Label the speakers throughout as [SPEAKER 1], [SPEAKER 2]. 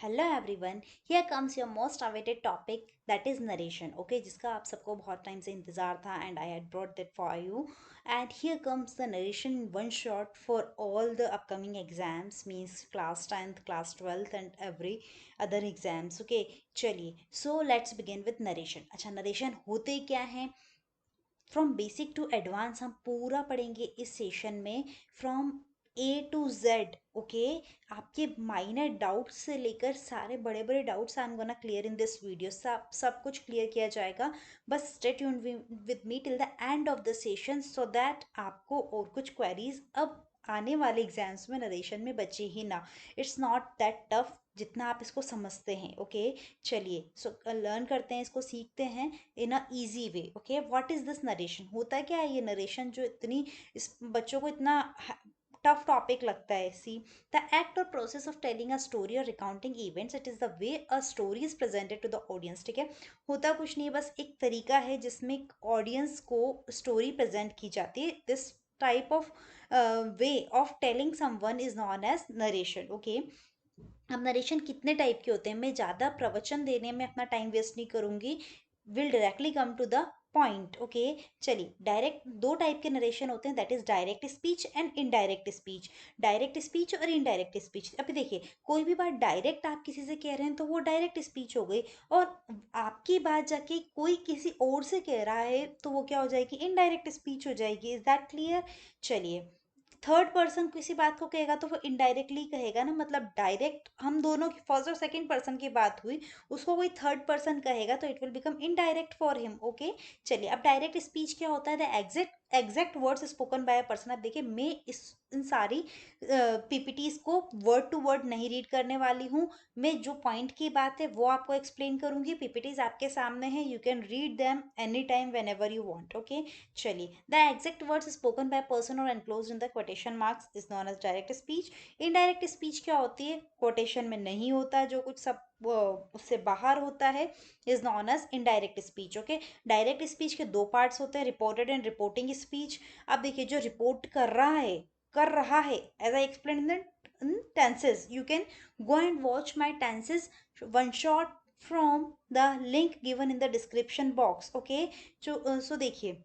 [SPEAKER 1] Hello everyone, here comes your most awaited topic that is narration. Okay, जिसका आप सबको बहुत टाइम से इंतजार था and I had brought that for you. And here comes the narration one shot for all the upcoming exams, means class 10th, class 12th and every other exams. Okay, चलिए, so let's begin with narration. अच्छा, narration होते क्या हैं? From basic to advance हम पूरा पढ़ेंगे इस session में, from A to Z. Okay, आपके माइनर डाउट्स से लेकर सारे बड़े बड़े doubts I am gonna clear in this video. सब कुछ क्लियर किया जाएगा। बस stay tuned with me till the end of the session so that आपको और कुछ क्वेरीज अब आने वाले एग्जाम्स में नरेशन में बचे ही ना। इट्स नॉट दैट टफ जितना आप इसको समझते हैं। ओके, चलिए, सो लर्न करते हैं, इसको सीखते हैं in a easy way. Okay, what is this narration? होता क्या है ये नरेशन जो इतनी इस बच्चों को इतना टफ टॉपिक लगता है? सी, द एक्ट और process of telling a story और recounting events, it is the way a story is presented to the audience. ठीक है, होता कुछ नहीं है, बस एक तरीका है जिसमें ऑडियंस को स्टोरी प्रेजेंट की जाती है। This type of way of telling someone is known as narration. Okay, अब नरेशन कितने टाइप के होते हैं? मैं ज़्यादा प्रवचन देने में अपना टाइम वेस्ट नहीं करूंगी, will directly come to the point. Okay, चलिए, डायरेक्ट दो टाइप के नरेशन होते हैं, that is direct speech and indirect speech. Direct speech और इनडायरेक्ट स्पीच। अभी देखिए, कोई भी बात डायरेक्ट आप किसी से कह रहे हैं तो वो डायरेक्ट स्पीच हो गई, और आपकी बात जाके कोई किसी और से कह रहा है तो वो क्या हो जाएगी? इनडायरेक्ट स्पीच हो जाएगी। Is that clear? चलिए, थर्ड पर्सन किसी बात को कहेगा तो वो इनडायरेक्टली कहेगा ना, मतलब डायरेक्ट हम दोनों की फर्स्ट और सेकंड पर्सन की बात हुई, उसको कोई थर्ड पर्सन कहेगा तो it will become indirect for him. Okay, चलिए, अब डायरेक्ट स्पीच क्या होता है? The exact words spoken bye a person. अब देखिए, मैं इस इन सारी पीपीटीज को वर्ड टू वर्ड नहीं रीड करने वाली हूँ। मैं जो पॉइंट की बात है वो आपको एक्सप्लेन करूंगी। पीपीटीज आपके सामने है, you can read them any time whenever you want. Okay, चलिए, the exact words spoken by person और enclose in the quotation marks is known as direct speech. Indirect speech क्या होती है? Quotation में नहीं होता, जो कुछ सब उससे बाहर होता है, is known as indirect speech. Okay, direct speech के दो पार्ट्स होते हैं, रिपोर्टेड एंड रिपोर्टिंग स्पीच। अब देखिए, जो रिपोर्ट कर रहा है as I explain in tenses, you can go and watch my tenses one shot from the link given in the description box. Okay, जो सो देखिए,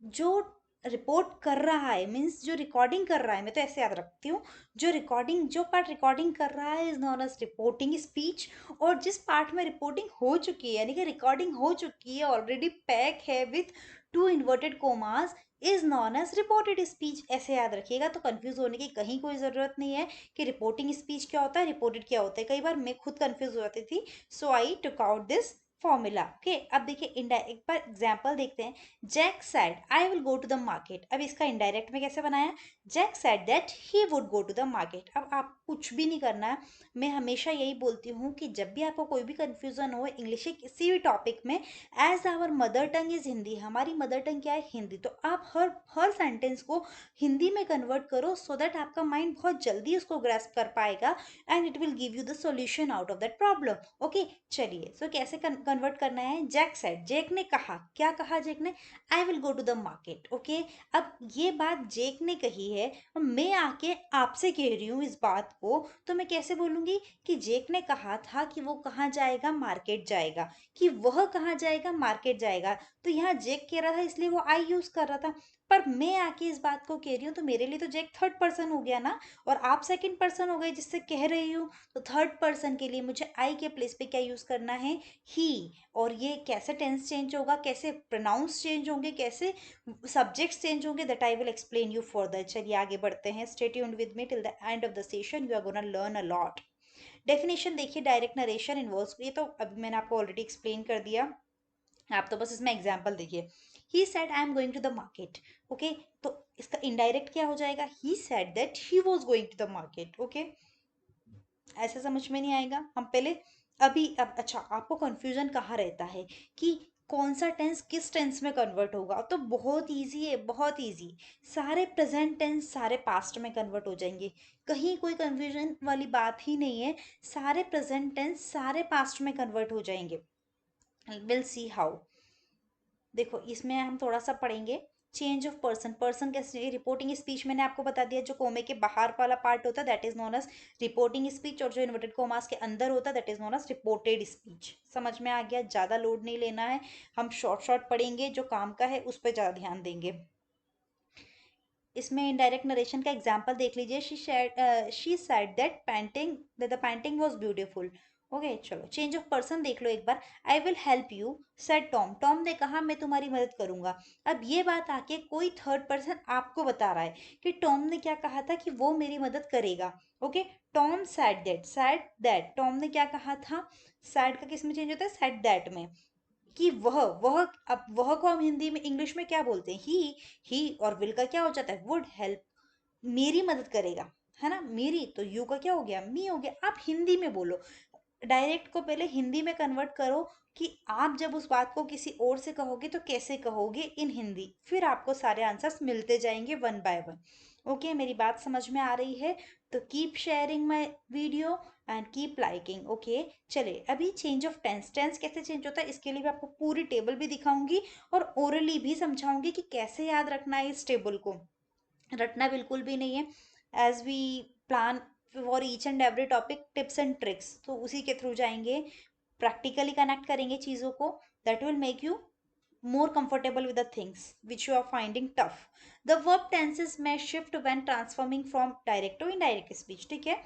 [SPEAKER 1] जो रिपोर्ट कर रहा है मीन्स जो रिकॉर्डिंग कर रहा है, मैं तो ऐसे याद रखती हूँ, जो पार्ट रिकॉर्डिंग कर रहा है is known as reporting speech. और जिस पार्ट में रिपोर्टिंग हो चुकी है, यानी कि रिकॉर्डिंग हो चुकी है, ऑलरेडी पैक है with two inverted commas, is known as reported speech. ऐसे याद रखिएगा, तो कंफ्यूज होने की कहीं कोई ज़रूरत नहीं है कि रिपोर्टिंग स्पीच क्या होता है, रिपोर्टेड क्या होता है। कई बार मैं खुद कंफ्यूज हो जाती थी, so I took out this formula. Okay, अब देखिए, एक बार एग्जाम्पल देखते हैं। Jack said I will go to the market. अब इसका इनडायरेक्ट में कैसे बनाया? Jack said that he would go to the market. अब आप कुछ भी नहीं करना है, मैं हमेशा यही बोलती हूँ कि जब भी आपको कोई भी कंफ्यूजन हो इंग्लिश के किसी भी टॉपिक में, as our mother tongue is Hindi, हमारी मदर टंग क्या है? हिंदी। तो आप हर हर सेंटेंस को हिंदी में कन्वर्ट करो सो दैट आपका माइंड बहुत जल्दी उसको ग्रेस्प कर पाएगा and it will give you the solution out of that problem. Okay, चलिए, सो कैसे कन्वर्ट करना है? जैक सैड, जैक ने कहा, क्या कहा जैक ने? I will go to the market. Okay, अब ये बात जेक ने कही है, मैं आके आपसे कह रही हूँ इस बात को, तो मैं कैसे बोलूंगी कि जेक ने कहा था कि वो कहाँ जाएगा? मार्केट जाएगा। कि वह कहाँ जाएगा? मार्केट जाएगा। तो यहाँ जेक कह रहा था इसलिए वो आई यूज कर रहा था, पर मैं आके इस बात को कह रही हूँ तो मेरे लिए तो जेक थर्ड पर्सन हो गया ना, और आप सेकंड पर्सन हो गए जिससे कह रही हूँ। तो थर्ड पर्सन के लिए मुझे आई के प्लेस पे क्या यूज करना है? ही। और ये कैसे टेंस चेंज होगा, कैसे प्रोनाउंस चेंज होंगे, कैसे सब्जेक्ट्स चेंज होंगे, that I will explain you further. चलिए, आगे बढ़ते हैं, stay tuned with me till the end of the session, you are gonna learn a lot. Definition देखिए, डायरेक्ट नरेशन इन्वॉल्व्स, ये तो अभी मैंने आपको ऑलरेडी एक्सप्लेन कर दिया, आप तो बस इसमें एग्जाम्पल देखिए। He said I am going to the market. Okay, तो इसका इनडायरेक्ट क्या हो जाएगा? He said that he was going to the market. Okay, ऐसे समझ में नहीं आएगा, हम पहले अभी अब अच्छा, आपको कंफ्यूजन कहाँ रहता है कि कौन सा टेंस किस टेंस में कन्वर्ट होगा? तो बहुत इजी है, बहुत इजी। सारे प्रेजेंट टेंस सारे पास्ट में कन्वर्ट हो जाएंगे, कहीं कोई कंफ्यूजन वाली बात ही नहीं है। सारे प्रेजेंट टेंस सारे पास्ट में कन्वर्ट हो जाएंगे। Will see how. देखो, इसमें हम थोड़ा सा पढ़ेंगे, चेंज ऑफ पर्सन, पर्सन कैसे, रिपोर्टिंग स्पीच मैंने आपको बता दिया, जो कोमे के बाहर वाला पार्ट होता है that is known as reporting speech, और जो इन्वर्टेड कोमास के अंदर होता है that is known as reported speech. समझ में आ गया? ज़्यादा लोड नहीं लेना है, हम शॉर्ट शॉर्ट पढ़ेंगे, जो काम का है उस पर ज़्यादा ध्यान देंगे। इसमें इनडायरेक्ट नरेशन का एग्जांपल देख लीजिए। She said that the painting was beautiful. Okay, चलो चेंज ऑफ पर्सन देख लो एक बार। I will help you said Tom, Tom ने कहा मैं तुम्हारी मदद करूंगा। अब ये बात आके कोई थर्ड पर्सन आपको बता रहा है कि टॉम ने क्या कहा था कि वो मेरी मदद करेगा। Okay, Tom said that Tom ने क्या कहा था। सेड का किस में चेंज होता है? सेड दैट में। कि वह, अब वह को हम हिंदी में इंग्लिश में क्या बोलते हैं? ही और विल का क्या हो जाता है? वुड हेल्प, मेरी मदद करेगा, है ना? मेरी तो यू का क्या हो गया? मी हो गया। आप हिंदी में बोलो, डायरेक्ट को पहले हिंदी में कन्वर्ट करो कि आप जब उस बात को किसी और से कहोगे तो कैसे कहोगे इन हिंदी, फिर आपको सारे आंसर्स मिलते जाएंगे वन बाय वन। ओके, मेरी बात समझ में आ रही है? तो keep sharing my video and keep liking. Okay, चलिए अभी चेंज ऑफ टेंस, टेंस कैसे चेंज होता है इसके लिए भी आपको पूरी टेबल भी दिखाऊंगी और ओरली भी समझाऊंगी कि कैसे याद रखना है इस टेबल को। रटना बिल्कुल भी नहीं है, as we plan for each and every topic tips and tricks, तो उसी के थ्रू जाएंगे, प्रैक्टिकली कनेक्ट करेंगे चीज़ों को, that will make you more comfortable with the things which you are finding tough. The verb tenses may shift when transforming from direct to indirect speech. ठीक है,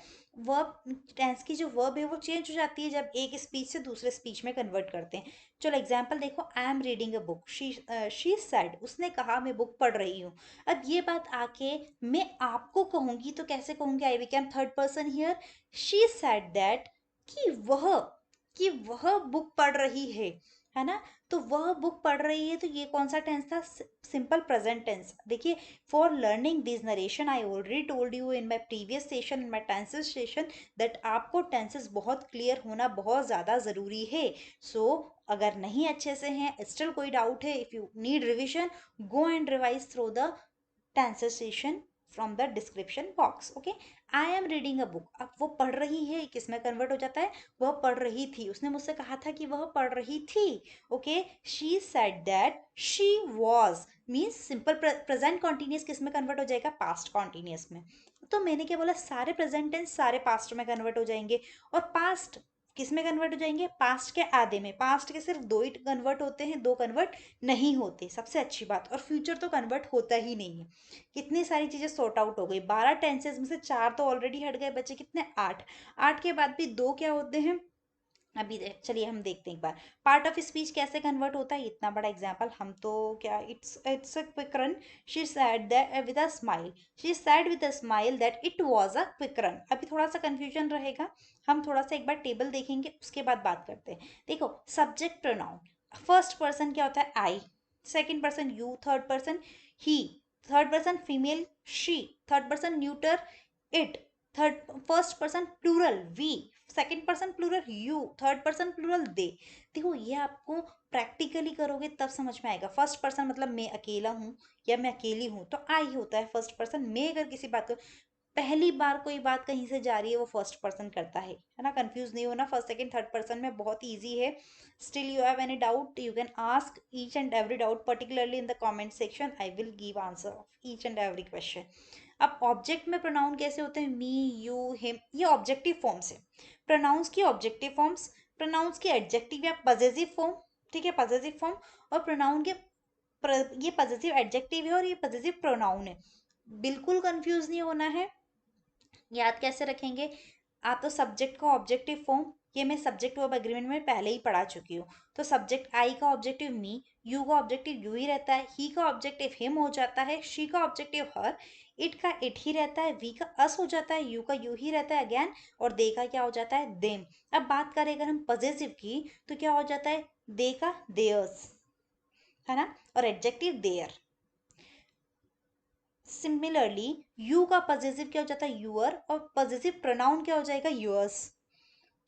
[SPEAKER 1] verb tense की जो verb है वो change हो जाती है जब एक स्पीच से दूसरे स्पीच में कन्वर्ट करते हैं। चलो एग्जाम्पल देखो, I am reading a book, she said, उसने कहा मैं बुक पढ़ रही हूँ। अब ये बात आके मैं आपको कहूंगी तो कैसे कहूंगी? I become third person here. She said that, कि वह बुक पढ़ रही है ना? तो वह बुक पढ़ रही है, तो ये कौन सा टेंस था? Simple present tense. देखिए, for learning this narration I already told you in my previous session, in my tenses session, that आपको टेंसेस बहुत क्लियर होना बहुत ज़्यादा ज़रूरी है। सो अगर नहीं अच्छे से हैं, स्टिल कोई डाउट है, if you need revision, go and revise through the tenses session from the description box. Okay, I am reading a book, अब वो पढ़ रही है किस में कन्वर्ट हो जाता है? वह पढ़ रही थी, उसने मुझसे कहा था कि वह पढ़ रही थी। Okay, she said that she was, means simple present continuous किस में कन्वर्ट हो जाएगा? पास्ट कॉन्टिन्यूस में। तो मैंने क्या बोला? सारे प्रेजेंट टेंस सारे पास्ट में कन्वर्ट हो जाएंगे, और पास्ट किस में कन्वर्ट हो जाएंगे? पास्ट के आधे में। पास्ट के सिर्फ दो ही कन्वर्ट होते हैं, दो कन्वर्ट नहीं होते, सबसे अच्छी बात। और फ्यूचर तो कन्वर्ट होता ही नहीं है। कितनी सारी चीजें सॉर्ट आउट हो गई, 12 टेंसेस में से 4 तो ऑलरेडी हट गए, बचे कितने? 8। 8 के बाद भी दो क्या होते हैं? अभी चलिए हम देखते हैं एक बार, पार्ट ऑफ स्पीच कैसे कन्वर्ट होता है। इतना बड़ा एग्जाम्पल हम तो क्या, it's a quick run. She said that with a smile, she said with a smile that it was a quick run. अभी थोड़ा सा कंफ्यूजन रहेगा, हम थोड़ा सा एक बार टेबल देखेंगे उसके बाद बात करते हैं। देखो, सब्जेक्ट प्रोनाउन, फर्स्ट पर्सन क्या होता है? I, second person you, third person he, third person female she, third person neuter it, third first person plural we, second person plural you, third person plural they. देखो, ये आपको practically करोगे तब समझ में आएगा। फर्स्ट पर्सन मतलब मैं अकेला हूँ या मैं अकेली हूँ, तो आई होता है फर्स्ट पर्सन। मैं अगर किसी बात को, पहली बार कोई बात कहीं से जा रही है, वो फर्स्ट पर्सन करता है ना? कंफ्यूज नहीं होना, फर्स्ट सेकंड थर्ड पर्सन में बहुत इजी है। Still you have any doubt, you can ask each and every doubt, particularly in the comment section, I will give answer of each and every question. अब object में pronoun कैसे होते हैं? मी, you, him, ये objective forms है। Pronounce की objective forms, pronounce की adjective या पजेसिव फॉर्म। ठीक है, पजेसिव फॉर्म। और प्रोनाउन के ये पजेसिव एडजेक्टिव है और ये पजेसिव प्रोनाउन है। बिल्कुल कंफ्यूज नहीं होना है। याद कैसे रखेंगे? आप तो सब्जेक्ट का ऑब्जेक्टिव फॉर्म, ये मैं सब्जेक्ट वर्ब एग्रीमेंट में पहले ही पढ़ा चुकी हूँ। तो सब्जेक्ट आई का ऑब्जेक्टिव मी, यू का ऑब्जेक्टिव यू ही रहता है, ही का ऑब्जेक्टिव हिम हो जाता है, शी का ऑब्जेक्टिव हर, इट का इट ही रहता है, वी का अस हो जाता है, यू का यू ही रहता है अगेन, और दे का क्या हो जाता है? देम। अब बात करें अगर हम पजेसिव की, तो क्या हो जाता है? दे का देयर्स, है ना? और एडजेक्टिव देयर। सिमिलरली यू का पजेसिव क्या हो जाता है? यूअर, और पजेसिव प्रोनाउन क्या हो जाएगा? यूअर्स।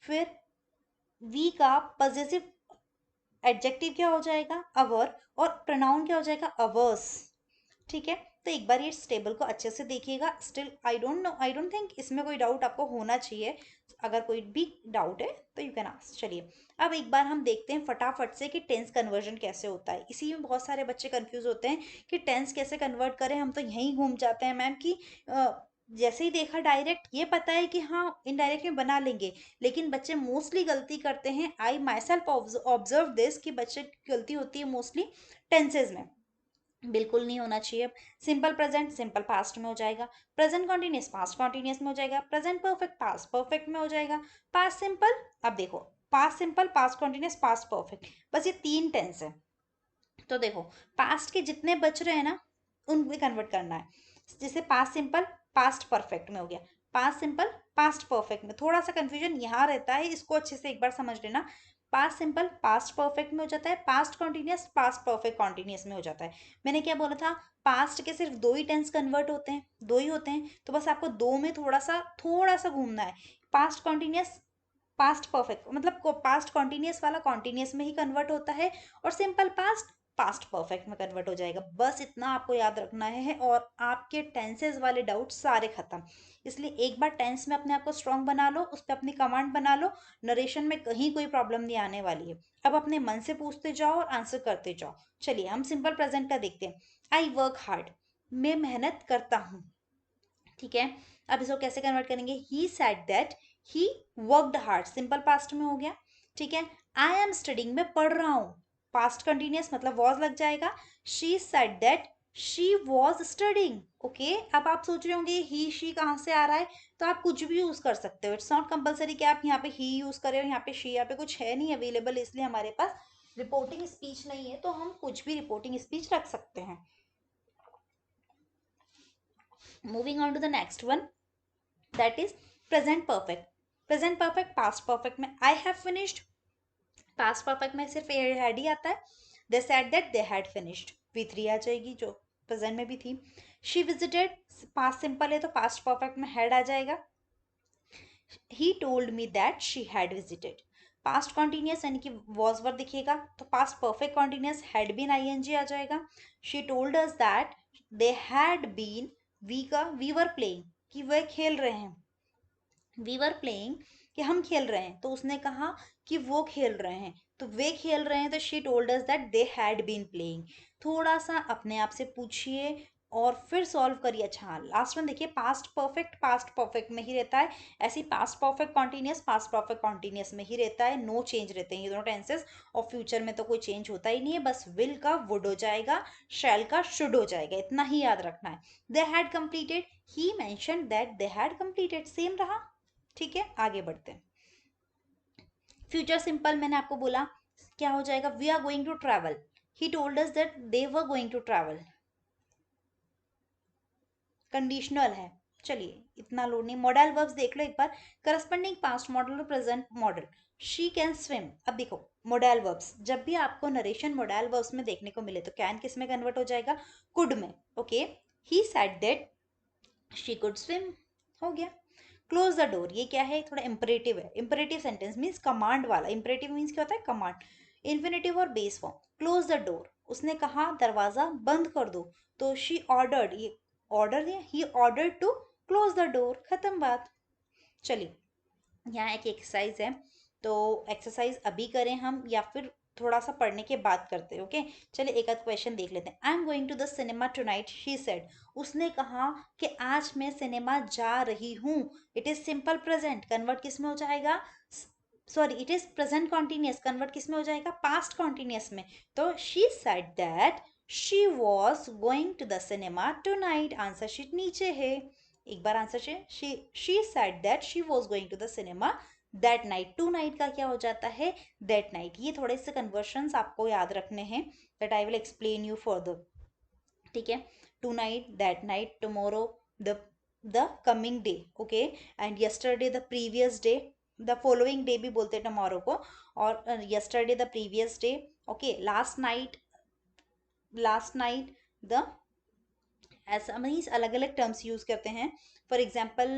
[SPEAKER 1] फिर वी का पजेसिव एडजेक्टिव क्या हो जाएगा? अवर, और प्रोनाउन क्या हो जाएगा? अवर्स। ठीक है, तो एक बार इस टेबल को अच्छे से देखिएगा। Still I don't know, I don't think इसमें कोई डाउट आपको होना चाहिए। अगर कोई भी डाउट है तो यू कैन आस्क। चलिए अब एक बार हम देखते हैं फटाफट से कि टेंस कन्वर्जन कैसे होता है। इसी में बहुत सारे बच्चे कंफ्यूज होते हैं कि टेंस कैसे कन्वर्ट करें। हम तो यहीं घूम जाते हैं मैम कि जैसे ही देखा डायरेक्ट ये पता है कि हाँ इनडायरेक्ट में बना लेंगे, लेकिन बच्चे मोस्टली गलती करते हैं। आई माई सेल्फ ऑब्जर्व दिस कि बच्चे की गलती होती है मोस्टली टेंसेज में। बिल्कुल नहीं होना चाहिए। सिंपल प्रेजेंट सिंपल पास्ट में हो जाएगा, प्रेजेंट कॉन्टिन्यूस पास्ट कॉन्टिन्यूस में हो जाएगा, प्रेजेंट परफेक्ट पास्ट परफेक्ट में हो जाएगा, पास्ट सिंपल। अब देखो past simple past continuous past perfect, बस ये 3 टेंस है। तो देखो पास्ट के जितने बच रहे हैं ना उनमें कन्वर्ट करना है। जैसे पास्ट सिंपल पास्ट परफेक्ट में हो गया, पास्ट सिंपल पास्ट परफेक्ट में। थोड़ा सा कंफ्यूजन यहाँ रहता है, इसको अच्छे से एक बार समझ लेना। पास्ट सिंपल पास्ट परफेक्ट में हो जाता है, past continuous past perfect continuous में हो जाता है। मैंने क्या बोला था, पास्ट के सिर्फ 2 ही टेंस कन्वर्ट होते हैं, 2 ही होते हैं, तो बस आपको 2 में थोड़ा सा घूमना है। पास्ट कॉन्टिन्यूस पास्ट परफेक्ट मतलब पास्ट कॉन्टिन्यूस वाला कॉन्टिन्यूस में ही कन्वर्ट होता है, और सिंपल पास्ट पास्ट परफेक्ट में कन्वर्ट हो जाएगा। बस इतना आपको याद रखना है और आपके टेंसेस वाले डाउट सारे खत्म। इसलिए एक बार टेंस में अपने आप को स्ट्रांग बना लो, उस पर अपनी कमांड बना लो। नरेशन में कहीं कोई प्रॉब्लम नहीं आने वाली है। अब अपने मन से पूछते जाओ और आंसर करते जाओ। चलिए हम सिंपल प्रेजेंट का देखते हैं। आई वर्क हार्ड, मैं मेहनत करता हूँ। ठीक है, अब इसको कैसे कन्वर्ट करेंगे। ही said that he worked hard, simple past में हो गया। ठीक है, आई एम स्टडिंग, मैं पढ़ रहा हूँ, पास्ट कंटिन्यूस मतलब वॉज लग जाएगा। She said that she was studying. Okay, अब आप सोच रहे होंगे ही शी कहाँ से आ रहा है, तो आप कुछ भी यूज कर सकते हो। इट्स नॉट कंपलसरी कि आप यहाँ पे ही यूज करें और यहाँ पे शी, यहाँ पे कुछ है नहीं अवेलेबल, इसलिए हमारे पास रिपोर्टिंग स्पीच नहीं है, तो हम कुछ भी रिपोर्टिंग स्पीच रख सकते हैं। Moving on to the next one, that is present perfect. Present perfect past perfect में I have finished, past perfect में सिर्फ हैड ही आता है। They said that they had finished, V3 आ जाएगी जो प्रेजेंट में भी थी। शी विजिटेड, पास्ट सिंपल है तो पास्ट परफेक्ट में हैड आ जाएगा। He told me that she had visited, past continuous यानी कि वॉज वर दिखेगा, तो past perfect continuous had been ING आ जाएगा। She told us that they had been, we का वी वर प्लेइंग कि वह खेल रहे हैं, वी वर प्लेइंग कि हम खेल रहे हैं, तो उसने कहा कि वो खेल रहे हैं, तो वे खेल रहे हैं, तो she told us that they had been playing. थोड़ा सा अपने आप से पूछिए और फिर सॉल्व करिए। अच्छा हाँ, लास्ट में देखिए पास्ट परफेक्ट में ही रहता है। ऐसे पास्ट परफेक्ट कॉन्टिन्यूस में ही रहता है, नो चेंज रहते हैं ये दोनों टेंसेस। और फ्यूचर में तो कोई चेंज होता ही नहीं है, बस विल का वुड हो जाएगा, शैल का शुड हो जाएगा, इतना ही याद रखना है। They had completed, he mentioned that they had completed, same रहा। ठीक है, आगे बढ़ते हैं। फ्यूचर सिंपल मैंने आपको बोला क्या हो जाएगा, we are going to travel, he told us that they were going to travel, conditional है। चलिए इतना लोड नहीं, मॉडल वर्ब्स देख लो एक बार, करस्पॉन्डिंग पास्ट मॉडल और present model. She can swim, अब देखो मॉडल वर्ब्स जब भी आपको नरेशन मॉडल वर्ब्स में देखने को मिले तो कैन किस में कन्वर्ट हो जाएगा, कुड में। Okay, he said that she could swim, हो गया। क्लोज द डोर, ये क्या है, थोड़ा इंपरेटिव है, इंपरेटिव सेंटेंस मीन्स कमांड वाला। इंपरेटिव मीन्स क्या होता है, कमांड। इन्फिनेटिव और base form. Close the door, उसने कहा दरवाजा बंद कर दो, तो शी ऑर्डर्ड, ये ऑर्डर दिया, he order to close the door, खत्म बात। चलिए यहाँ एक एक्सरसाइज है, तो एक्सरसाइज अभी करें हम या फिर थोड़ा सा पढ़ने के बाद करते हैं। ओके, चलिए एक आध क्वेश्चन देख लेते हैं। I am going to the cinema tonight, she said, उसने कहा कि आज मैं सिनेमा जा रही हूँ। It is simple present, convert किस में हो जाएगा, sorry it is present continuous, convert किस में हो जाएगा, पास्ट कॉन्टिन्यूस में। तो she said that she was going to the cinema tonight, answer sheet नीचे है। एक बार answer she said that she was going to the cinema that night, tonight का क्या हो जाता है, दैट नाइट। ये थोड़े से कन्वर्शंस आपको याद रखने हैं, that I will explain you further. ठीक है, tonight, that night, tomorrow, the the coming day. Okay, and yesterday the previous day, the following day भी बोलते हैं टुमारो को, और yesterday the previous day. Okay, last night the, ऐसा means अलग अलग टर्म्स यूज करते हैं। फॉर एग्जाम्पल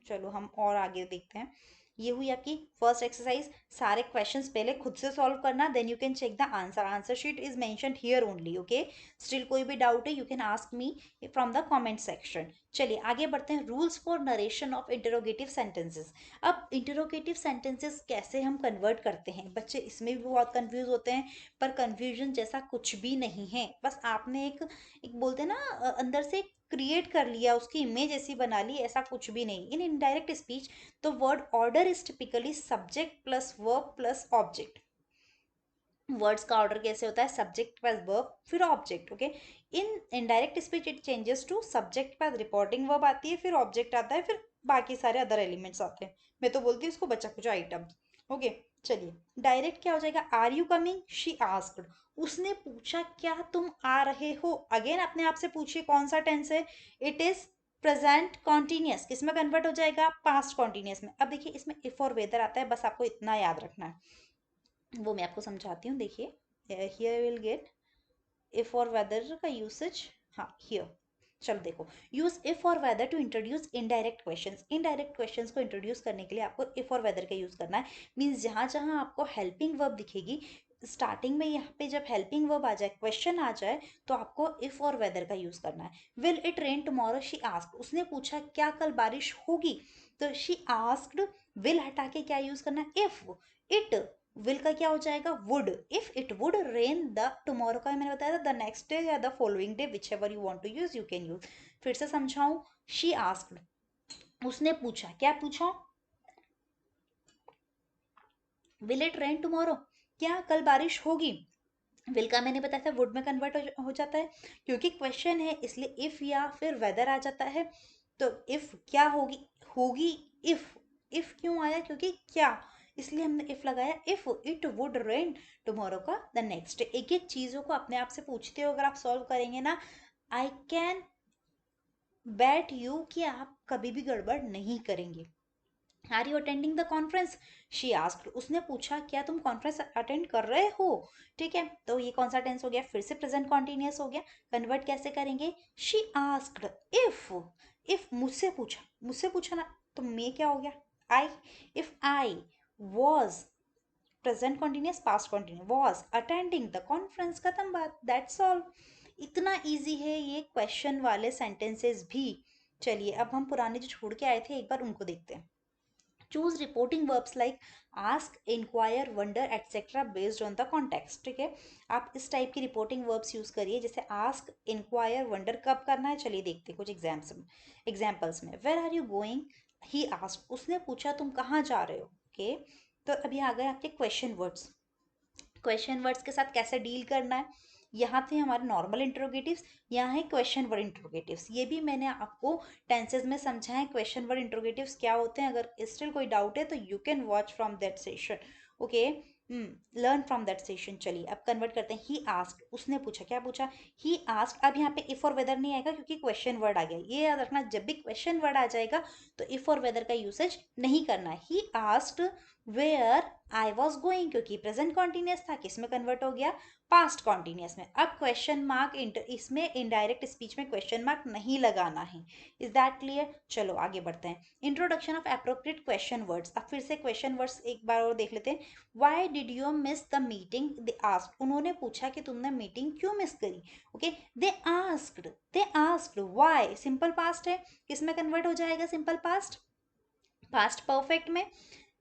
[SPEAKER 1] चलो हम और आगे देखते हैं। ये हुई आपकी फर्स्ट एक्सरसाइज। सारे क्वेश्चंस पहले खुद से सॉल्व करना, then you can check the answer. Answer sheet is mentioned here only, okay. Still कोई भी डाउट है you can ask me from the comment section. चलिए आगे बढ़ते हैं। Rules for narration of interrogative sentences. अब इंटरोगेटिव सेंटेंसेस कैसे हम कन्वर्ट करते हैं, बच्चे इसमें भी बहुत कंफ्यूज होते हैं। पर कंफ्यूजन जैसा कुछ भी नहीं है, बस आपने एक एक बोलते हैं ना अंदर से क्रिएट कर लिया, उसकी इमेज ऐसी बना ली, ऐसा कुछ भी नहीं। इन इनडायरेक्ट स्पीच तो word order is typically subject plus verb plus object. Words का ऑर्डर कैसे होता है, सब्जेक्ट प्लस वर्ब फिर object, okay. In indirect speech it changes to subject plus reporting verb आती है, फिर ऑब्जेक्ट आता है, फिर बाकी सारे अदर एलिमेंट्स आते हैं। मैं तो बोलती हूँ इसको बचा कुचा आइटम, ओके। चलिए डायरेक्ट क्या हो जाएगा, are you coming, she asked. उसने पूछा क्या तुम आ रहे हो। अगेन अपने आप से पूछिए कौन सा टेंस है, इट इज प्रेजेंट कॉन्टिन्यूस। किस में कन्वर्ट हो जाएगा, पास्ट कॉन्टिन्यूस में। अब देखिए इसमें इफ और वेदर आता है, बस आपको इतना याद रखना है, वो मैं आपको समझाती हूँ। देखिए हियर विल गेट इफ और वेदर का यूसेज। हाँ हियर, चलो देखो, यूज इफ और whether to introduce indirect questions. Indirect questions को इंट्रोड्यूस करने के लिए आपको इफ और वेदर का यूज करना है। मीन्स जहां जहां आपको हेल्पिंग वर्ब दिखेगी, स्टार्टिंग में यहाँ पे जब हेल्पिंग वर्ब आ जाए, क्वेश्चन आ जाए, तो आपको इफ और वेदर का यूज करना है। Will it rain tomorrow, she asked. उसने पूछा क्या कल बारिश होगी, तो शी आस्क्ड। विल हटा के क्या यूज करना है, इफ। इट, विल का क्या हो जाएगा, would. If it would rain the, tomorrow का मैंने बताया था द नेक्स्ट डे या the following day, whichever you want to use you can use. फिर से समझाऊं, शी आस्क्ड, उसने पूछा, क्या पूछा, विल इट रेन टुमारो, क्या कल बारिश होगी। विल का मैंने बताया था वुड में कन्वर्ट हो जाता है, क्योंकि क्वेश्चन है इसलिए इफ या फिर वेदर आ जाता है। तो इफ क्या होगी, होगी इफ। इफ क्यों आया, क्योंकि क्या, इसलिए हमने इफ लगाया। If it would rain tomorrow का द नेक्स्ट डे। एक एक चीजों को अपने आप से पूछते हो, अगर आप सॉल्व करेंगे ना, आई कैन बैट यू कि आप कभी भी गड़बड़ नहीं करेंगे। Are you attending the conference, she asked. उसने पूछा क्या तुम कॉन्फ्रेंस अटेंड कर रहे हो। ठीक है, तो ये कौन सा टेंस हो गया, फिर से प्रेजेंट कॉन्टिन्यूअस हो गया। कन्वर्ट कैसे करेंगे, शी आस्क्ड इफ। इफ मुझसे पूछा, मुझसे पूछा ना, तो मैं क्या हो गया, I. If I was, present continuous past continuous, was attending the conference, खत्म बात, दैट्स ऑल। इतना इजी है ये क्वेश्चन वाले सेंटेंसेस भी। चलिए अब हम पुराने जो छोड़ के आए थे एक बार उनको देखते हैं। Choose reporting verbs like ask, inquire, wonder etcetera based on the context. ठीक है, आप इस टाइप की रिपोर्टिंग वर्ब्स यूज करिए, जैसे आस्क, इंक्वायर, वंडर कब करना है। चलिए देखते हैं कुछ एग्जाम्पल्स में। Where are you going, he ask, उसने पूछा तुम कहाँ जा रहे हो, ओके। तो अभी आ गए आपके क्वेश्चन वर्ड्स। क्वेश्चन वर्ड्स के साथ कैसे डील करना है, यहाँ थे हमारे नॉर्मल इंट्रोगेटिव्स, यहाँ है क्वेश्चन वर्ड इंट्रोगेटिव्स। ये भी मैंने आपको टेंसेज में समझा है क्वेश्चन वर्ड इंट्रोगेटिव्स क्या होते हैं। अगर स्टिल कोई डाउट है तो you can watch from that session, okay, learn from that session. चलिए अब कन्वर्ट करते हैं। ही आस्क्ड, उसने पूछा, क्या पूछा, ही आस्क्ड। अब यहाँ पे इफ और वेदर नहीं आएगा क्योंकि क्वेश्चन वर्ड आ गया। ये याद रखना, जब भी क्वेश्चन वर्ड आ जाएगा तो इफ और वेदर का यूसेज नहीं करना है। He asked where I was going, क्योंकि प्रेजेंट कॉन्टिन्यूस था, किस में कन्वर्ट हो गया, पास्ट कॉन्टिन्यूस में। अब क्वेश्चन मार्क इसमें इनडायरेक्ट स्पीच में क्वेश्चन मार्क नहीं लगाना है। Is that clear. चलो आगे बढ़ते हैं। Introduction of appropriate question words. अब फिर से क्वेश्चन वर्ड्स एक बार और देख लेते हैं। Why did you miss the meeting, they asked, उन्होंने पूछा कि तुमने मीटिंग क्यों मिस करी, okay. They asked why, simple past है, किस में कन्वर्ट हो जाएगा, सिंपल पास्ट, पास्ट परफेक्ट में।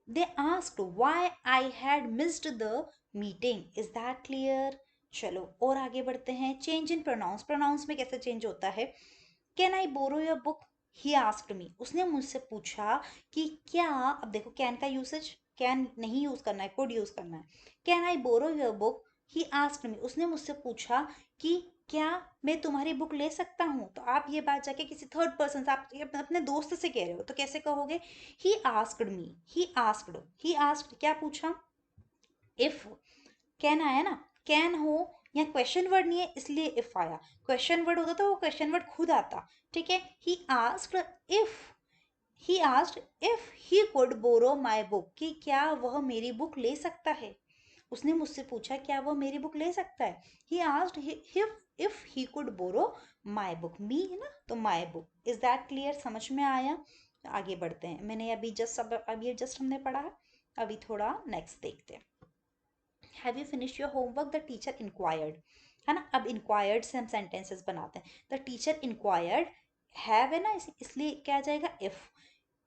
[SPEAKER 1] They asked why I had missed the meeting. Is that clear? चलो और आगे बढ़ते हैं। Change in pronounce. प्रोनाउंस में कैसे चेंज होता है, can I borrow your book, he asked me, उसने मुझसे पूछा कि क्या, अब देखो कैन का यूसेज, कैन नहीं यूज करना है, कुड यूज करना है। Can I borrow your book, he asked me, उसने मुझसे पूछा कि क्या मैं तुम्हारी बुक ले सकता हूँ। तो आप ये बात जाके किसी थर्ड पर्सन से, आप ये अपने दोस्त से कह रहे हो, तो कैसे कहोगे, ही आस्क्ड मी, ही आस्क्ड क्या पूछा, इफ, कैन आया ना, कैन हो, या क्वेश्चन वर्ड नहीं है इसलिए इफ आया। क्वेश्चन वर्ड होता तो वो क्वेश्चन वर्ड खुद आता। ठीक है, if he asked if he could borrow my book, कि क्या वह मेरी बुक ले सकता है। उसने मुझसे पूछा क्या वह मेरी बुक ले सकता है। He asked if he could borrow my book, me है ना, तो my book. Is that clear, समझ में आया। आगे बढ़ते हैं, मैंने अभी जस्ट हमने पढ़ा है, अभी थोड़ा नेक्स्ट देखते हैं। Have you finish your homework, the teacher inquired, है ना। अब इंक्वायर्ड से हम सेंटेंसेस बनाते हैं। द टीचर इंक्वायर्ड, हैव है ना, इसलिए क्या आ जाएगा,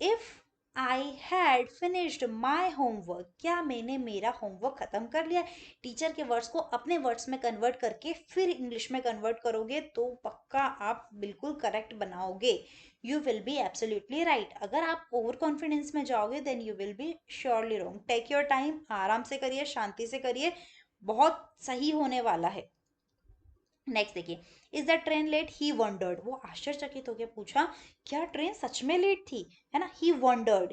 [SPEAKER 1] if I had finished my homework, क्या मैंने मेरा होमवर्क खत्म कर लिया। टीचर के वर्ड्स को अपने वर्ड्स में कन्वर्ट करके फिर इंग्लिश में कन्वर्ट करोगे तो पक्का आप बिल्कुल करेक्ट बनाओगे। You will be absolutely right. अगर आप ओवर कॉन्फिडेंस में जाओगे then you will be surely wrong. Take your time, आराम से करिए, शांति से करिए, बहुत सही होने वाला है। नेक्स्ट देखिए, is the train late, he wondered, वो आश्चर्यचकित होकर पूछा क्या ट्रेन सच में लेट थी, है ना। He wondered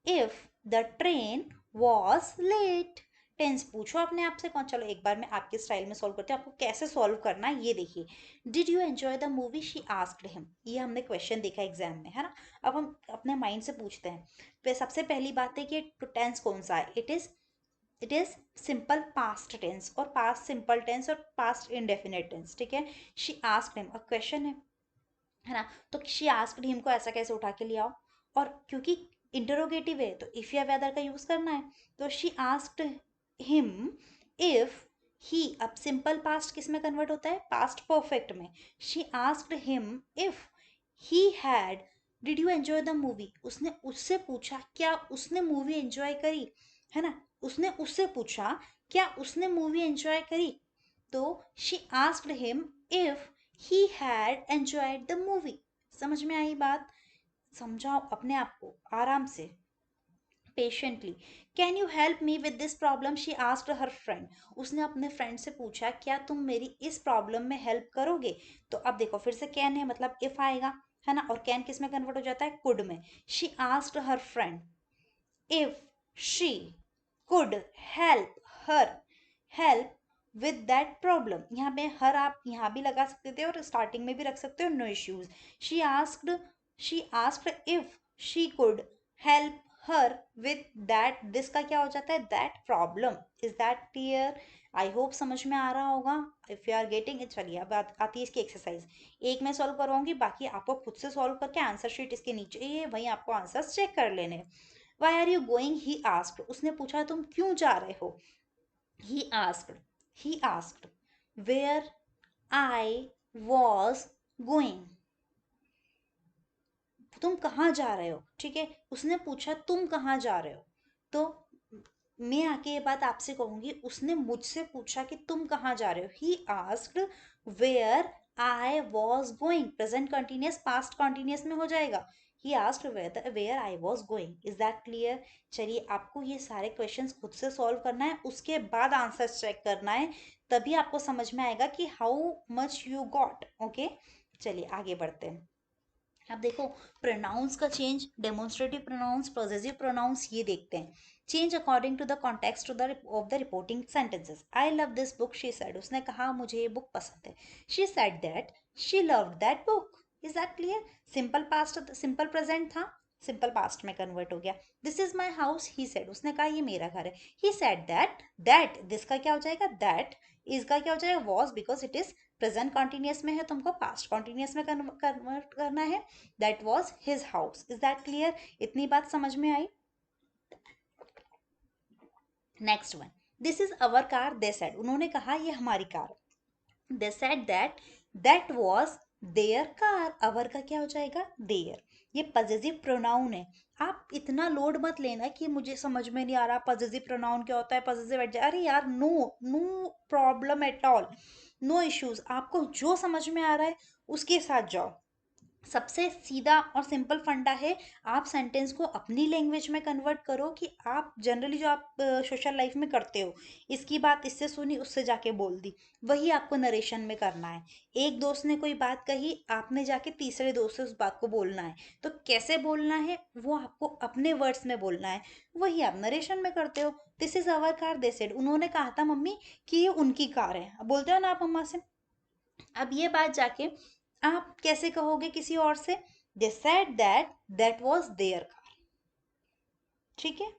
[SPEAKER 1] if the train was late. Tense पूछो अपने आप से कौन। चलो एक बार मैं आपके स्टाइल में सॉल्व करती हूँ, आपको कैसे सॉल्व करना है ये देखिए। Did you enjoy the movie, she asked him. ये हमने क्वेश्चन देखा एग्जाम में, है ना। अब हम अपने माइंड से पूछते हैं। फिर सबसे पहली बात है कि टेंस कौन सा है। It is simple past tense और पास्ट सिंपल टेंस और पास्ट इंडेफिनिट टेंस, ठीक है। शी आस्क्ड हिम, अब क्वेश्चन है ना। तो शी आस्क्ड हिम को ऐसा कैसे उठा के ले आओ, और क्योंकि इंटरोगेटिव है तो इफ या वेदर का यूज करना है। तो she asked him if he, अब सिंपल पास्ट किस में कन्वर्ट होता है, पास्ट परफेक्ट में। She asked him if he had, did you enjoy the movie, उसने उससे पूछा क्या उसने मूवी एंजॉय करी, है ना। उसने उससे पूछा क्या उसने मूवी एंजॉय करी। तो she asked him if he had enjoyed the movie. समझ में आई बात। समझाओ अपने आप को आराम से, patiently. Can you help me with this problem, she asked her friend. उसने अपने फ्रेंड से पूछा क्या तुम मेरी इस प्रॉब्लम में हेल्प करोगे। तो अब देखो फिर से कैन है मतलब इफ आएगा, है ना। और कैन किस में कन्वर्ट हो जाता है, कुड में। She asked her friend if she could help her, help with that problem. यहाँ पे हर आप यहाँ भी लगा सकते थे और स्टार्टिंग में भी रख सकते हो, no issues. She asked if she could help her with that, this का क्या हो जाता है, that problem. Is that clear. I hope समझ में आ रहा होगा। If you are getting it, चलिए अब आती है इसकी एक्सरसाइज। एक मैं सॉल्व करवाऊंगी, बाकी आपको खुद से सॉल्व करके आंसर शीट इसके नीचे ये वहीं आपको आंसर्स चेक कर लेने। Why are you going, he asked, उसने पूछा तुम क्यों जा रहे हो। he asked he asked where I was going, तुम कहाँ जा रहे हो, ठीक है। उसने पूछा तुम कहाँ जा रहे हो। तो मैं आके ये बात आपसे कहूंगी, उसने मुझसे पूछा कि तुम कहाँ जा रहे हो। He asked where I was going, present continuous past continuous में हो जाएगा। He asked where I was going. Is that clear. चलिए आपको ये सारे क्वेश्चंस खुद से सॉल्व करना है, उसके बाद आंसर्स चेक करना है, तभी आपको समझ में आएगा कि how much you got. Okay चलिए आगे बढ़ते हैं। अब देखो प्रोनाउंस का change, demonstrative pronouns, possessive pronouns, ये देखते हैं। Change according to the context of the reporting sentences. I love this book, she said, उसने कहा मुझे ये बुक पसंद है। She said that she loved that book. Is that clear. Simple past simple present था, सिंपल पास्ट में convert हो गया। This is my house, he said, उसने कहा ये मेरा घर है। ही सेड दैट दिस का क्या हो जाएगा, दैट इज का क्या हो जाएगा, was, because it is present continuous में है तो हमको पास्ट कॉन्टिन्यूस में कन्वर्ट करना है। That was his house. Is that clear. इतनी बात समझ में आई। Next one, this is our car, they said, उन्होंने कहा ये हमारी कार है। They said that was their car. Our का क्या हो जाएगा, देयर। ये पजेसिव प्रोनाउन है। आप इतना लोड मत लेना कि मुझे समझ में नहीं आ रहा पजेसिव प्रोनाउन क्या होता है, पजेसिव एडजेक्टिव, अरे यार no, no problem at all, no issues. आपको जो समझ में आ रहा है उसके साथ जाओ। सबसे सीधा और सिंपल फंडा है, आप सेंटेंस को अपनी लैंग्वेज में कन्वर्ट करो कि आप जनरली जो आप सोशल लाइफ में करते हो, इसकी बात इससे सुनी उससे जाके बोल दी, वही आपको नरेशन में करना है। एक दोस्त ने कोई बात कही, आपने जाके तीसरे दोस्त से उस बात को बोलना है, तो कैसे बोलना है वो आपको अपने वर्ड्स में बोलना है, वही आप नरेशन में करते हो। This is our car, they said, उन्होंने कहा था मम्मी कि ये उनकी कार है, बोलते हो ना आप मम्मा से। अब ये बात जाके आप कैसे कहोगे किसी और से, they said that was their car. ठीक है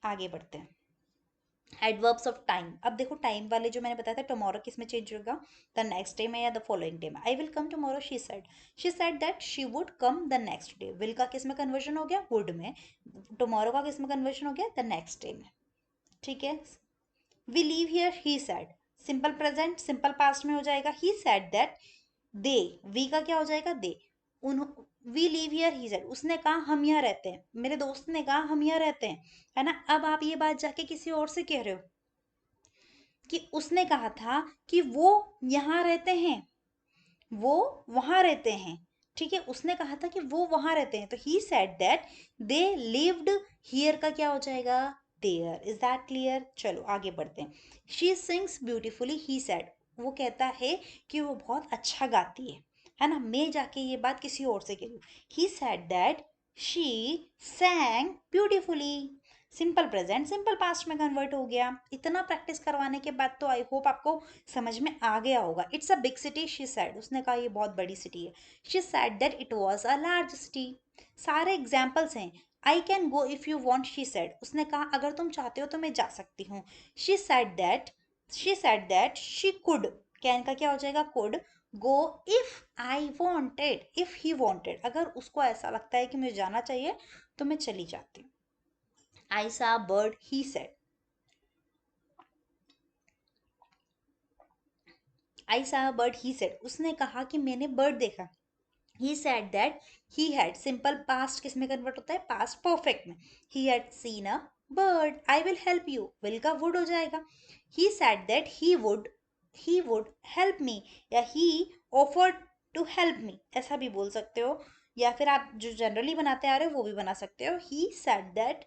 [SPEAKER 1] आगे बढ़ते हैं। एडवर्ब्स ऑफ टाइम, अब देखो टाइम वाले जो मैंने बताया था, टुमारो किस में चेंज होगा, द नेक्स्ट डे में या द फॉलोइंग डे में। I will come tomorrow, she said that she would come the next day. Will का किस में कन्वर्जन हो गया, वुड में। टुमारो का किस में कन्वर्जन हो गया, द नेक्स्ट डे में। ठीक है। We leave here, he said, simple present simple past में हो जाएगा, he said that they, we का क्या हो जाएगा, दे। उन we leave here, he said, उसने कहा हम यहाँ रहते हैं, मेरे दोस्त ने कहा हम यहाँ रहते हैं, है ना। अब आप ये बात जाके किसी और से कह रहे हो कि उसने कहा था कि वो यहाँ रहते हैं, वो वहां रहते हैं। ठीक है, उसने कहा था कि वो वहां रहते हैं, तो ही said that they lived here का क्या हो जाएगा, देयर। Is that clear? चलो आगे बढ़ते हैं। She sings beautifully, he said, वो कहता है कि वो बहुत अच्छा गाती है ना। मैं जाके ये बात किसी और से कह रही हूँ, ही said that she sang beautifully. Simple present simple past में कन्वर्ट हो गया। इतना प्रैक्टिस करवाने के बाद तो आई होप आपको समझ में आ गया होगा। It's a big city, she said, उसने कहा ये बहुत बड़ी सिटी है। She said that it was a large city. सारे एग्जाम्पल्स हैं। I can go if you want, she said, उसने कहा अगर तुम चाहते हो तो मैं जा सकती हूँ। She said that she could, can का क्या हो जाएगा, could go if I wanted, if he wanted, अगर उसको ऐसा लगता है कि मुझे जाना चाहिए तो मैं चली जाती हूँ। आई सा बर्ड, ही सेड, आई सा बर्ड, ही सेड, उसने कहा कि मैंने बर्ड देखा। He said that he had, simple past किस में कन्वर्ट होता है, पास्ट परफेक्ट में। He had seen a bird, I will help you, will का वुड हो जाएगा। He said that he would help me, या he offered to help me, ऐसा भी बोल सकते हो, या फिर आप जो जनरली बनाते आ रहे हो वो भी बना सकते हो। He said that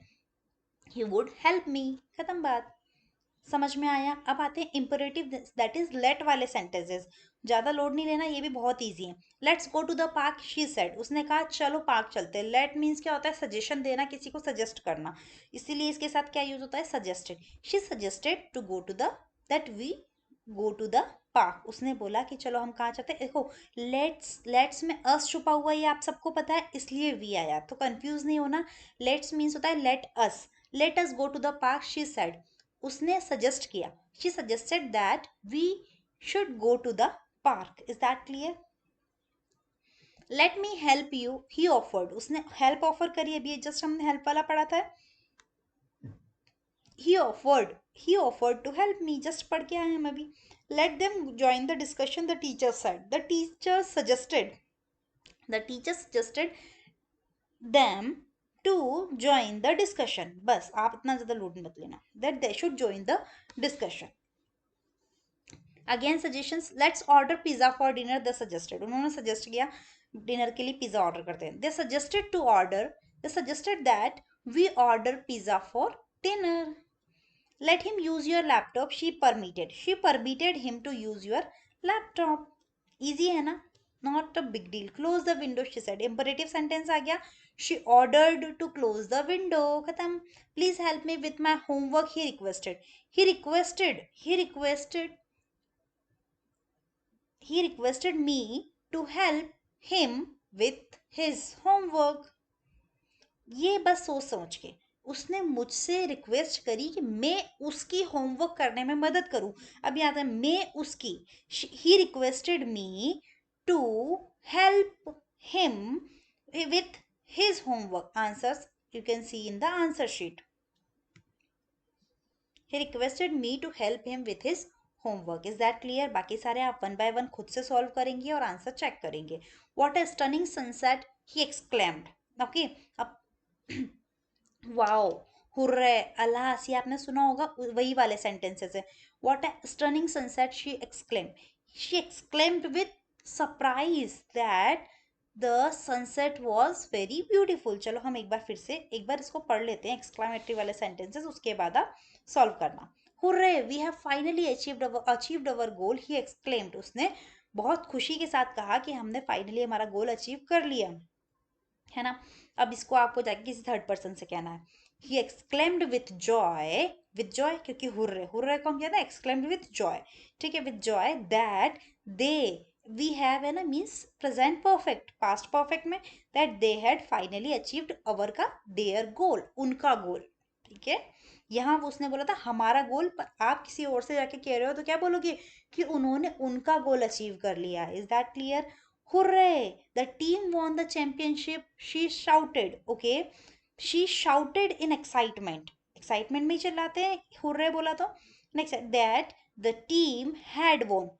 [SPEAKER 1] he would help me, खत्म बात। समझ में आया? अब आते हैं इंपरेटिव, दैट इज लेट वाले सेंटेंसेस। ज्यादा लोड नहीं लेना, ये भी बहुत ईजी है। Let's go to the park, she said, उसने कहा चलो पार्क चलते हैं। लेट मीन्स क्या होता है, सजेशन देना, किसी को सजेस्ट करना, इसीलिए इसके साथ क्या यूज होता है, suggested. She suggested to go to the, that we go to the park, उसने बोला कि चलो हम कहाँ चलते हैं। देखो लेट्स में अस छुपा हुआ है, ये आप सबको पता है, इसलिए वी आया, तो कंफ्यूज नहीं होना। लेट्स मीन्स होता है let us go to the park, she said, उसने सजेस्ट किया। She suggested that we should go to the park. Is that clear? Let me help you, he offered, उसने help offer करी, अभी just हमने help वाला पढ़ा था। He offered to help me, just पढ़ के आए हम अभी। Let them join the discussion, the teacher said, the teacher suggested them to join the discussion। बस आप इतना ज़्यादा लोड मत लेना, that they should join the discussion। Again suggestions, let's order pizza for dinner, the suggested, उन्होंने suggest किया dinner के लिए पिज्ज़ा ऑर्डर करते हैं। They suggested that we order pizza for dinner. Let him use your laptop, she permitted him to use your laptop. Easy है ना, not a big deal. Close the window, she said, imperative sentence आ गया। She ordered to close the window, खत्म। Please help me with my homework, he requested me to help him with his homework। ये बस सोच समझ के, उसने मुझसे रिक्वेस्ट करी कि मैं उसकी होमवर्क करने में मदद करूं। अब याद है, मैं उसकी, he requested me to help him with his homework. Answers you can see in the answer sheet. He requested me to help him with his homework. Is that clear? बाकी सारे आप वन बाय वन खुद से solve करेंगे और answer check करेंगे। What a stunning sunset, he exclaimed. Okay, अब wow, hurray, alas, ये आपने सुना होगा, वही वाले सेंटेंसेस है। What a stunning sunset, she exclaimed with surprise that the sunset was very beautiful. चलो हम एक बार फिर से एक बार इसको पढ़ लेते हैं, एक्सक्लामेटरी वाले सेंटेंसेस, उसके बाद आप सॉल्व करना। Hurray, we have finally achieved our goal, he exclaimed, उसने बहुत खुशी के साथ कहा कि हमने फाइनली हमारा गोल अचीव कर लिया, है ना। अब इसको आपको जाके किसी थर्ड पर्सन से कहना है। ही एक्सक्लेम्ड विथ जॉय क्योंकि हुर्रे, हुर्रे को हम कहते हैं एक्सक्लेम्ड विथ जॉय। ठीक है, with joy that they, we have है ना, means present perfect, past perfect में, that they had finally achieved our का, देयर गोल, उनका गोल। ठीक है, यहाँ वो उसने बोला था हमारा गोल, पर आप किसी और से जाके कह रहे हो तो क्या बोलोगे कि उन्होंने उनका गोल अचीव कर लिया। Is that clear? Hurray, the team won the championship, she shouted. Okay, she shouted in excitement, excitement में ही चिल्लाते हैं, हुर्रे बोला तो। Next, that the team had won.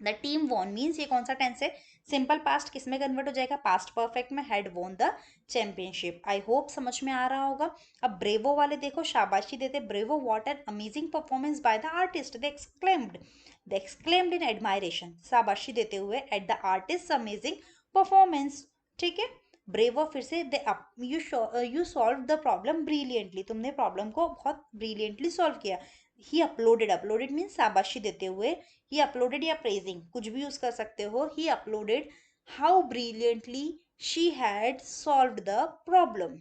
[SPEAKER 1] The team won means ये कौन सा टेंस है? सिंपल पास्ट किस में कन्वर्ट हो जाएगा? पास्ट परफेक्ट में, had won the championship. I hope समझ में आ रहा होगा। अब ब्रेवो वाले देखो, शाबाशी देते, bravo what an amazing performance by the artist, they exclaimed in admiration, शाबाशी देते हुए at the artist amazing performance. ठीक है, ब्रेवो फिर से, they you solve the problem brilliantly, तुमने प्रॉब्लम को बहुत ब्रिलियंटली सॉल्व किया। ही अपलोडेड, अपलोडेड मीन्स शाबाशी देते हुए, ही अपलोडेड या प्रेजिंग कुछ भी यूज कर सकते हो। He uploaded how brilliantly she had solved the problem.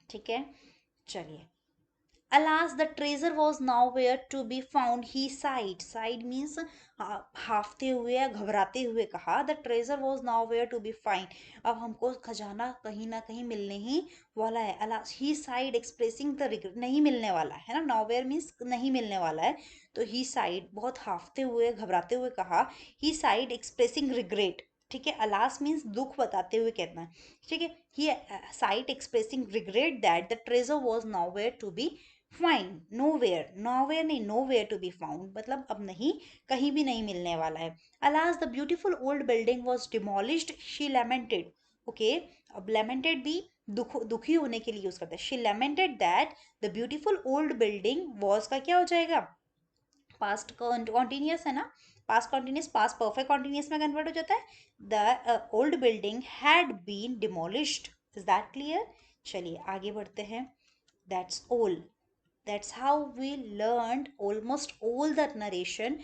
[SPEAKER 1] ठीक है, चलिए। Alas, the treasure was nowhere to be found. He sighed. Sighed means हाफते हुए या घबराते हुए कहा, the treasure was nowhere to be found. अब हमको खजाना कहीं ना कहीं मिलने ही वाला है। Alas, he sighed expressing the regret. नहीं मिलने वाला है ना, nowhere means नहीं मिलने वाला है, तो he sighed बहुत हाफते हुए घबराते हुए कहा, he sighed expressing regret। ठीक है, अलास मीन्स दुख बताते हुए कहना है। ठीक है, he side expressing regret that the treasure was nowhere to be fine. Nowhere, nowhere नहीं, नोवेयर टू बी फाउंड मतलब अब नहीं, कहीं भी नहीं मिलने वाला है। Alas the beautiful old building was demolished, she lamented. Okay, अब लेमेंटेड भी दुखी होने के लिए यूज करते हैं। She lamented that the beautiful old building was का क्या हो जाएगा? पास्ट कॉन्टिन्यूस है ना, past continuous past perfect continuous में कन्वर्ट हो जाता है। The old building had been demolished. Is that clear? चलिए आगे बढ़ते हैं। That's all, that's how we learned almost all the narration।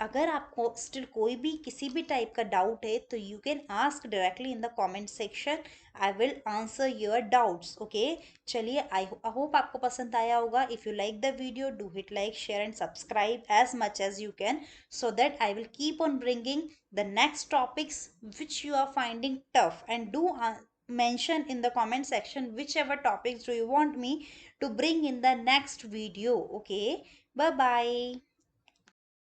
[SPEAKER 1] अगर आपको स्टिल कोई भी किसी भी टाइप का डाउट है तो you can ask directly in the comment section, I will answer your doubts. Okay, चलिए, आई होप आपको पसंद आया होगा। If you like the video, do hit like, share and subscribe as much as you can, so that I will keep on bringing the next topics which you are finding tough, and do mention in the comment section whichever topics do you want me to bring in the next video. Okay, bye bye.